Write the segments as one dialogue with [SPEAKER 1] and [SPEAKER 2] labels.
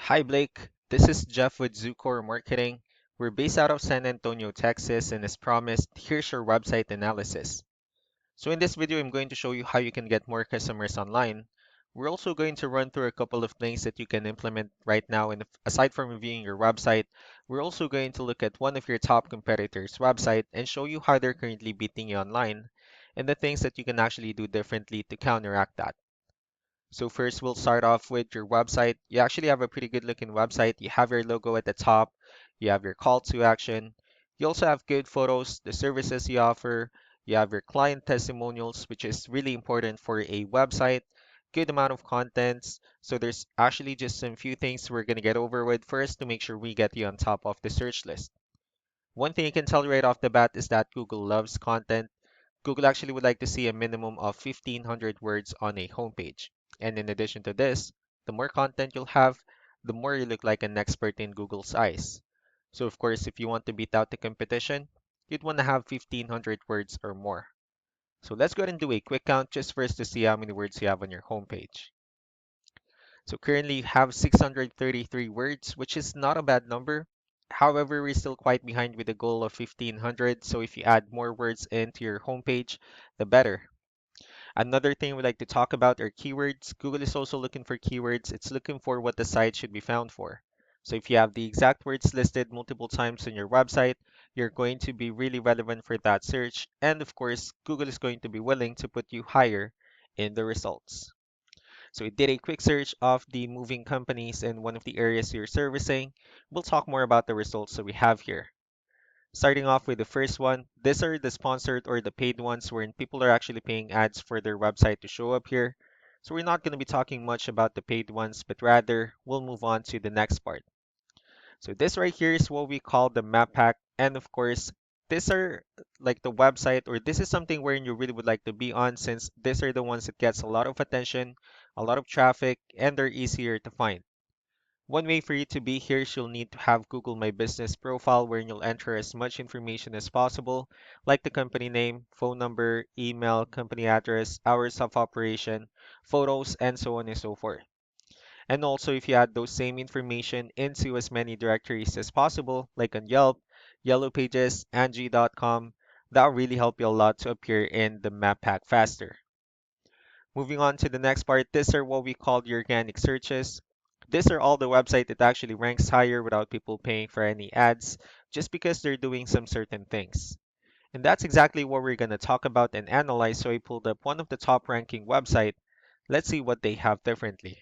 [SPEAKER 1] Hi Blake, this is Jeff with Zucore Marketing. We're based out of San Antonio, Texas, and as promised, here's your website analysis. So in this video, I'm going to show you how you can get more customers online. We're also going to run through a couple of things that you can implement right now, and aside from reviewing your website, we're also going to look at one of your top competitors' website and show you how they're currently beating you online, and the things that you can actually do differently to counteract that. So first, we'll start off with your website. You actually have a pretty good looking website. You have your logo at the top. You have your call to action. You also have good photos, the services you offer. You have your client testimonials, which is really important for a website. Good amount of contents. So there's actually just some few things we're going to get over with first to make sure we get you on top of the search list. One thing you can tell right off the bat is that Google loves content. Google actually would like to see a minimum of 1,500 words on a homepage. And in addition to this, the more content you'll have, the more you look like an expert in Google's eyes. So of course, if you want to beat out the competition, you'd want to have 1,500 words or more. So let's go ahead and do a quick count just for us to see how many words you have on your homepage. So currently you have 633 words, which is not a bad number. However, we're still quite behind with the goal of 1,500. So if you add more words into your homepage, the better. Another thing we like to talk about are keywords. Google is also looking for keywords. It's looking for what the site should be found for. So if you have the exact words listed multiple times on your website, you're going to be really relevant for that search. And of course, Google is going to be willing to put you higher in the results. So we did a quick search of the moving companies in one of the areas you're servicing. We'll talk more about the results that we have here. Starting off with the first one, these are the sponsored or the paid ones wherein people are actually paying ads for their website to show up here. So we're not going to be talking much about the paid ones, but rather we'll move on to the next part. So this right here is what we call the map pack. And of course, these are like the website, or this is something wherein you really would like to be on, since these are the ones that gets a lot of attention, a lot of traffic, and they're easier to find. One way for you to be here is you'll need to have Google My Business profile wherein you'll enter as much information as possible, like the company name, phone number, email, company address, hours of operation, photos, and so on and so forth. And also, if you add those same information into as many directories as possible, like on Yelp, Yellow Pages, Angie.com, that'll really help you a lot to appear in the map pack faster. Moving on to the next part, these are what we call the organic searches. These are all the website that actually ranks higher without people paying for any ads, just because they're doing some certain things. And that's exactly what we're going to talk about and analyze. So I pulled up one of the top ranking website. Let's see what they have differently.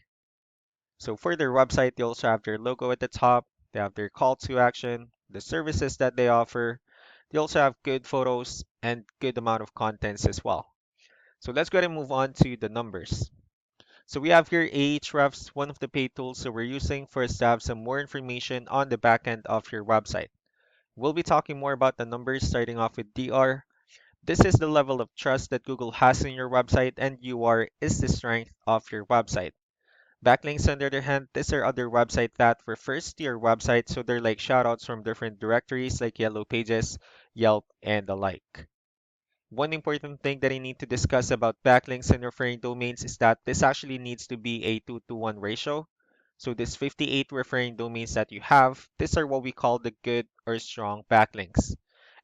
[SPEAKER 1] So for their website, they also have their logo at the top. They have their call to action, the services that they offer. They also have good photos and good amount of contents as well. So let's go ahead and move on to the numbers. So we have here Ahrefs, one of the paid tools that we're using for us to have some more information on the back end of your website. We'll be talking more about the numbers starting off with DR. This is the level of trust that Google has in your website, and UR is the strength of your website. Backlinks, on the other hand, these are other websites that refers to your website, so they're like shoutouts from different directories like Yellow Pages, Yelp, and the like. One important thing that I need to discuss about backlinks and referring domains is that this actually needs to be a 2 to 1 ratio. So this 58 referring domains that you have, these are what we call the good or strong backlinks.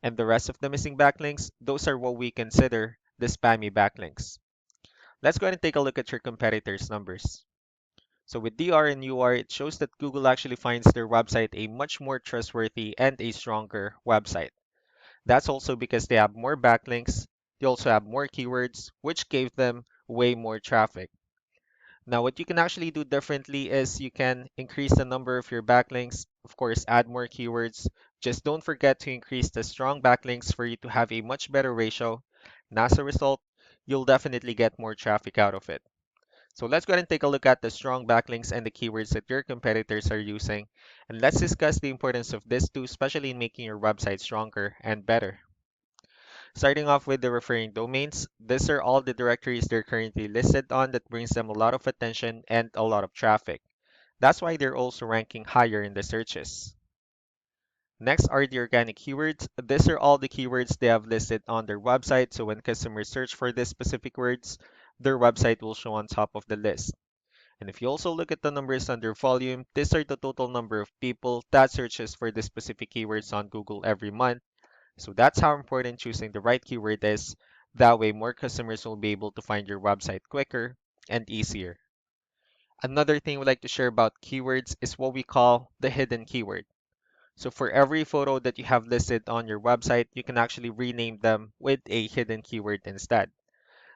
[SPEAKER 1] And the rest of the missing backlinks, those are what we consider the spammy backlinks. Let's go ahead and take a look at your competitors' numbers. So with DR and UR, it shows that Google actually finds their website a much more trustworthy and a stronger website. That's also because they have more backlinks. They also have more keywords, which gave them way more traffic. Now, what you can actually do differently is you can increase the number of your backlinks, of course, add more keywords. Just don't forget to increase the strong backlinks for you to have a much better ratio. And as a result, you'll definitely get more traffic out of it. So let's go ahead and take a look at the strong backlinks and the keywords that your competitors are using. And let's discuss the importance of this too, especially in making your website stronger and better. Starting off with the referring domains, these are all the directories they're currently listed on that brings them a lot of attention and a lot of traffic. That's why they're also ranking higher in the searches. Next are the organic keywords. These are all the keywords they have listed on their website, so when customers search for these specific words, their website will show on top of the list. And if you also look at the numbers under volume, these are the total number of people that searches for the specific keywords on Google every month. So that's how important choosing the right keyword is. That way, more customers will be able to find your website quicker and easier. Another thing we like to share about keywords is what we call the hidden keyword. So for every photo that you have listed on your website, you can actually rename them with a hidden keyword instead.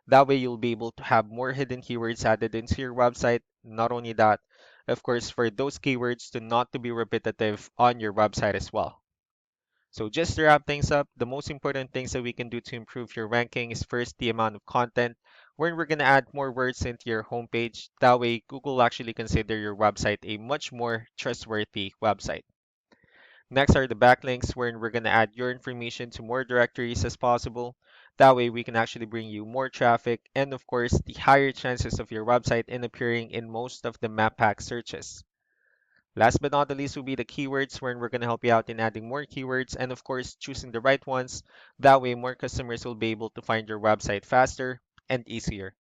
[SPEAKER 1] That way you'll be able to have more hidden keywords added into your website. Not only that, of course, for those keywords to not to be repetitive on your website as well. So just to wrap things up, the most important things that we can do to improve your ranking is first the amount of content, where we're going to add more words into your homepage. That way, Google actually consider your website a much more trustworthy website. Next are the backlinks, wherein we're going to add your information to more directories as possible. That way, we can actually bring you more traffic and, of course, the higher chances of your website in appearing in most of the map pack searches. Last but not the least will be the keywords, wherein we're going to help you out in adding more keywords and, of course, choosing the right ones. That way, more customers will be able to find your website faster and easier.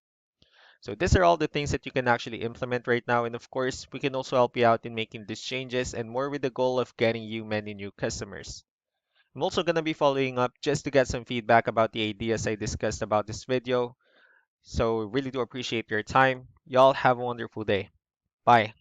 [SPEAKER 1] So these are all the things that you can actually implement right now. And of course, we can also help you out in making these changes and more with the goal of getting you many new customers. I'm also going to be following up just to get some feedback about the ideas I discussed about this video. So really do appreciate your time. Y'all have a wonderful day. Bye.